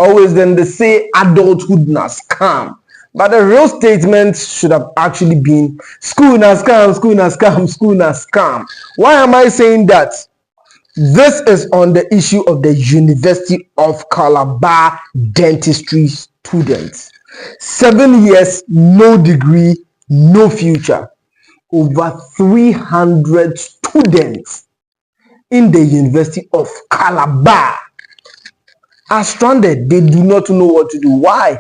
always then they say adulthood na scam. But the real statement should have actually been school na scam, school na scam, school na scam. Why am I saying that? This is on the issue of the University of Calabar dentistry students. 7 years, no degree, no future. Over 300 students in the University of Calabar are stranded. They do not know what to do. Why?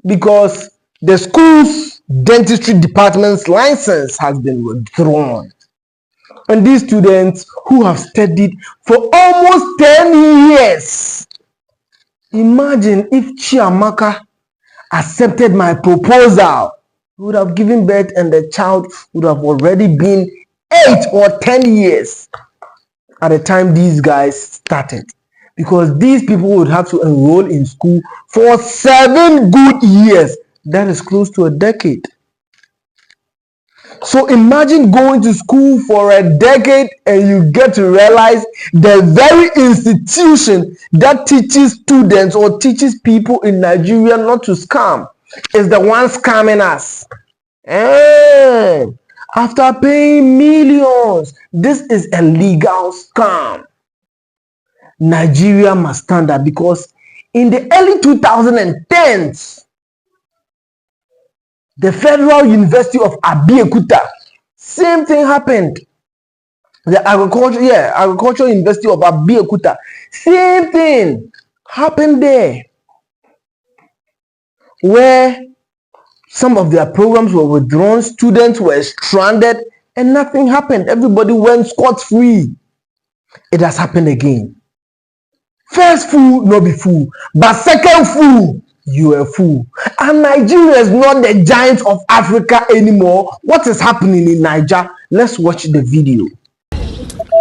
Because the school's dentistry department's license has been withdrawn. And these students who have studied for almost 10 years. Imagine if Chiamaka accepted my proposal, he would have given birth and the child would have already been 8 or 10 years at the time these guys started. Because these people would have to enroll in school for 7 good years. That is close to a decade. So imagine going to school for a decade and you get to realize the very institution that teaches students or teaches people in Nigeria not to scam is the one scamming us. After paying millions, this is a legal scam. Nigeria must stand up, because in the early 2010s, the Federal University of Abeokuta, same thing happened. The Agricultural University of Abeokuta, same thing happened there, where some of their programs were withdrawn, students were stranded, and nothing happened. Everybody went scot-free. It has happened again. First fool, no be fool, but second fool, you a fool. And Nigeria is not the giant of Africa anymore. What is happening in Naija? Let's watch the video.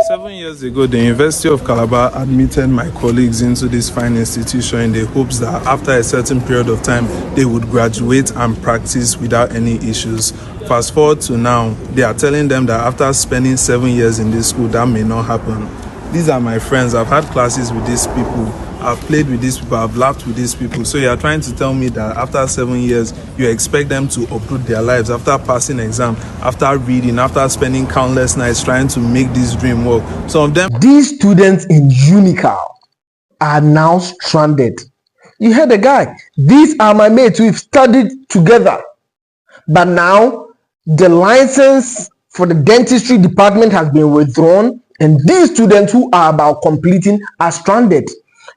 7 years ago, the University of Calabar admitted my colleagues into this fine institution in the hopes that after a certain period of time, they would graduate and practice without any issues. Fast forward to now, they are telling them that after spending 7 years in this school, that may not happen. These are my friends. I've had classes with these people. I've played with these people. I've laughed with these people. So you're trying to tell me that after 7 years, you expect them to uproot their lives after passing exam, after reading, after spending countless nights trying to make this dream work. Some of them... These students in UNICAL are now stranded. You heard the guy. These are my mates. We've studied together. But now, the license for the dentistry department has been withdrawn. And these students who are about completing are stranded.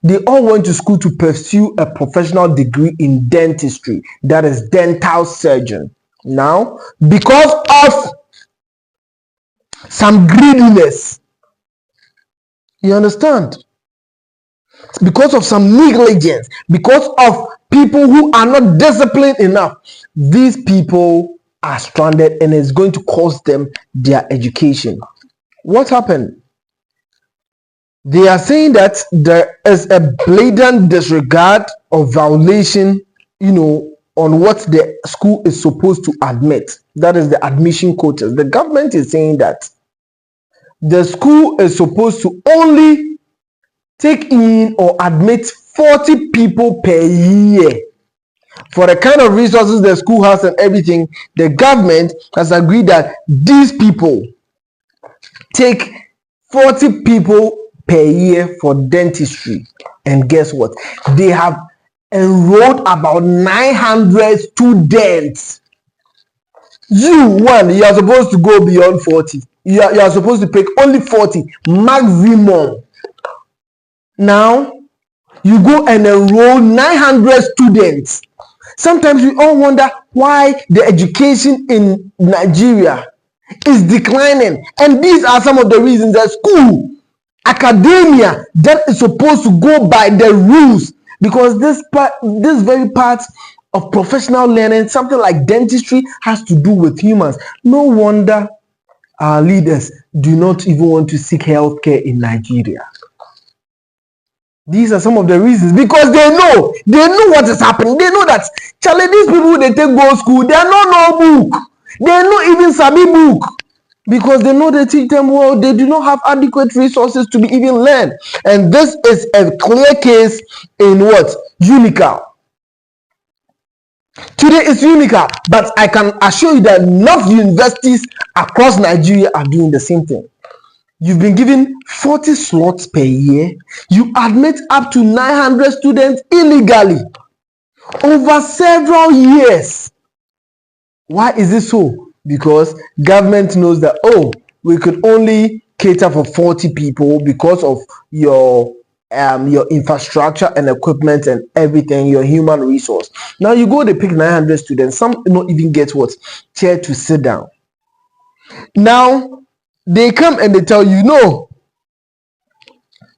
They all went to school to pursue a professional degree in dentistry, that is dental surgeon. Now, because of some greediness, you understand? Because of some negligence, because of people who are not disciplined enough, these people are stranded and it's going to cost them their education. What happened? They are saying that there is a blatant disregard or violation, on what the school is supposed to admit. That is the admission quotas. The government is saying that the school is supposed to only take in or admit 40 people per year. For the kind of resources the school has and everything, the government has agreed that these people take 40 people per year for dentistry. And guess what? They have enrolled about 900 students. You are supposed to go beyond 40. You are supposed to pick only 40 maximum. Now, you go and enroll 900 students. Sometimes we all wonder why the education in Nigeria is declining. And these are some of the reasons. That school, academia, that is supposed to go by the rules, because this very part of professional learning, something like dentistry, has to do with humans. No wonder our leaders do not even want to seek healthcare in Nigeria. These are some of the reasons, because they know what is happening. They know that, Charlie, these people, they take go school, they are not no book. They are not even Sabi book. because they know they teach them well. They do not have adequate resources to be even learned. And this is a clear case in what? UNICAL. Today is UNICAL, but I can assure you that enough universities across Nigeria are doing the same thing. You've been given 40 slots per year. You admit up to 900 students illegally over several years. Why is it so? Because government knows that, oh, we could only cater for 40 people because of your infrastructure and equipment and everything, your human resource. Now you go, they pick 900 students. Some don't even get what? Chair to sit down. Now they come and they tell you, no,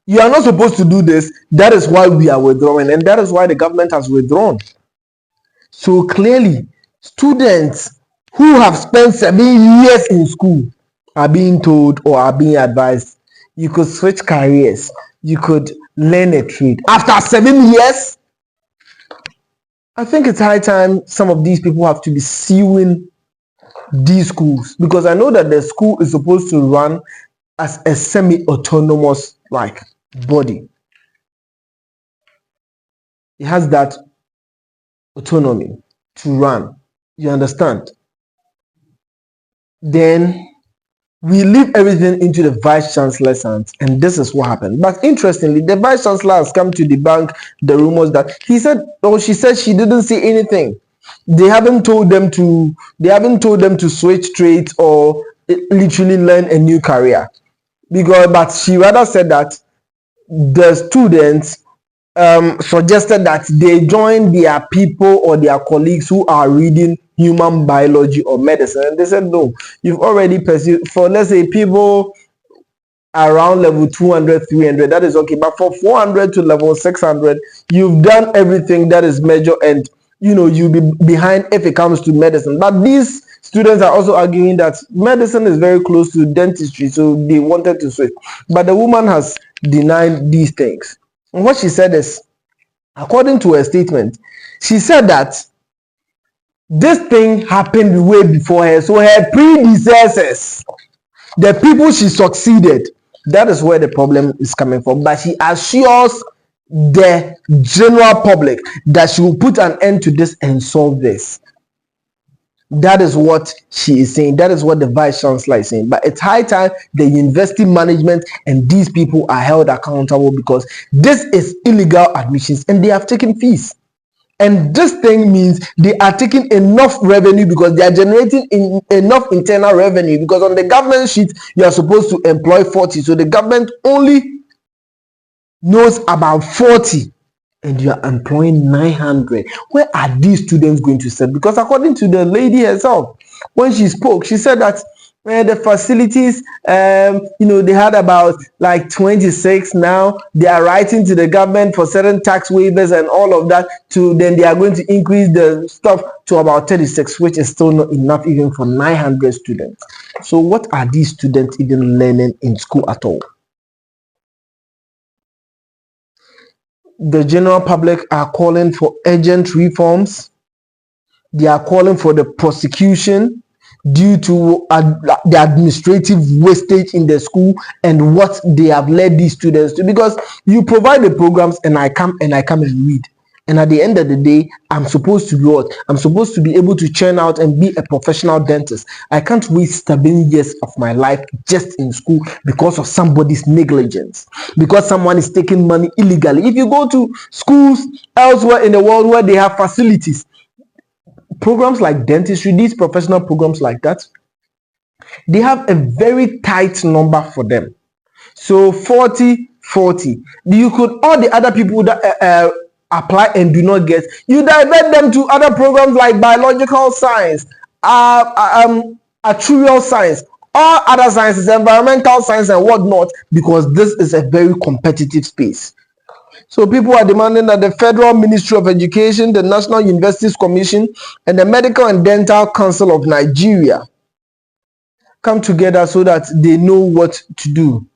you are not supposed to do this. That is why we are withdrawing, and that is why the government has withdrawn. So clearly, students who have spent 7 years in school are being told or are being advised, you could switch careers, you could learn a trade. After 7 years, I think it's high time some of these people have to be suing these schools, because I know that the school is supposed to run as a semi-autonomous like body. It has that autonomy to run. You understand? Then we leave everything into the vice chancellor's hands, and this is what happened. But interestingly, the vice chancellor has come to debunk the rumors that he said, or she said, she didn't see anything. They haven't told them to switch trades or literally learn a new career. But she rather said that the students suggested that they join their people or their colleagues who are reading human biology or medicine, and they said no, you've already pursued. For, let's say, people around level 200, 300, that is okay, but for 400 to level 600, you've done everything that is measured, and you'll be behind if it comes to medicine. But these students are also arguing that medicine is very close to dentistry, so they wanted to switch. But the woman has denied these things. And what she said is, according to her statement, she said that this thing happened way before her. So her predecessors, the people she succeeded, that is where the problem is coming from. But she assures the general public that she will put an end to this and solve this. That is what she is saying. That is what the vice chancellor is saying. But it's high time the university management and these people are held accountable, because this is illegal admissions and they have taken fees. And this thing means they are taking enough revenue, because they are generating enough internal revenue, because on the government sheet you are supposed to employ 40, so the government only knows about 40, and you are employing 900. Where are these students going to set? Because according to the lady herself, when she spoke, she said that the facilities, they had about like 26. Now they are writing to the government for certain tax waivers and all of that, then they are going to increase the stuff to about 36, which is still not enough even for 900 students. So what are these students even learning in school at all? The general public are calling for urgent reforms. They are calling for the prosecution due to the administrative wastage in the school and what they have led these students to. Because you provide the programs and I come and read, and at the end of the day, I'm supposed to be what? I'm supposed to be able to churn out and be a professional dentist. I can't waste 7 years of my life just in school because of somebody's negligence, because someone is taking money illegally. If you go to schools elsewhere in the world where they have facilities, programs like dentistry, these professional programs like that, they have a very tight number for them. So 40. You could, all the other people that apply and do not get, you divert them to other programs like biological science, actuarial science, all other sciences, environmental science and whatnot, because this is a very competitive space. So people are demanding that the Federal Ministry of Education, the National Universities Commission, and the Medical and Dental Council of Nigeria come together so that they know what to do.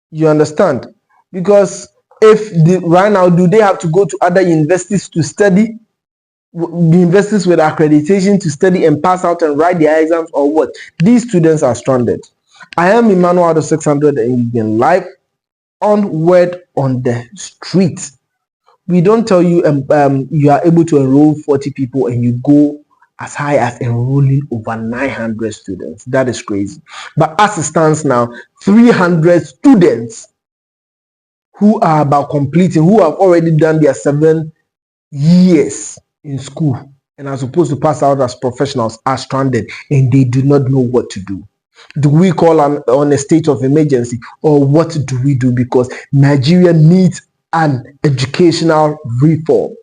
You understand? Because if right now, do they have to go to other universities to study? universities with accreditation to study and pass out and write their exams, or what? These students are stranded. I am Emmanuel out of 600, and you've been live on Word on the Street. We don't tell you you are able to enroll 40 people and you go as high as enrolling over 900 students. That is crazy. But as it stands now, 300 students who are about completing, who have already done their 7 years in school and are supposed to pass out as professionals, are stranded and they do not know what to do. Do we call on a state of emergency, or what do we do? Because Nigeria needs an educational reform.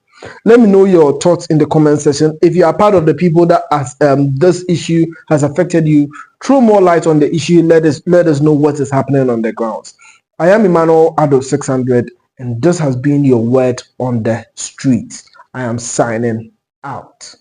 Let me know your thoughts in the comment section. If you are part of the people that has, this issue has affected you, throw more light on the issue. Let us know what is happening on the grounds. I am Emmanuel Ado 600, and this has been your Word on the Street. I am signing out.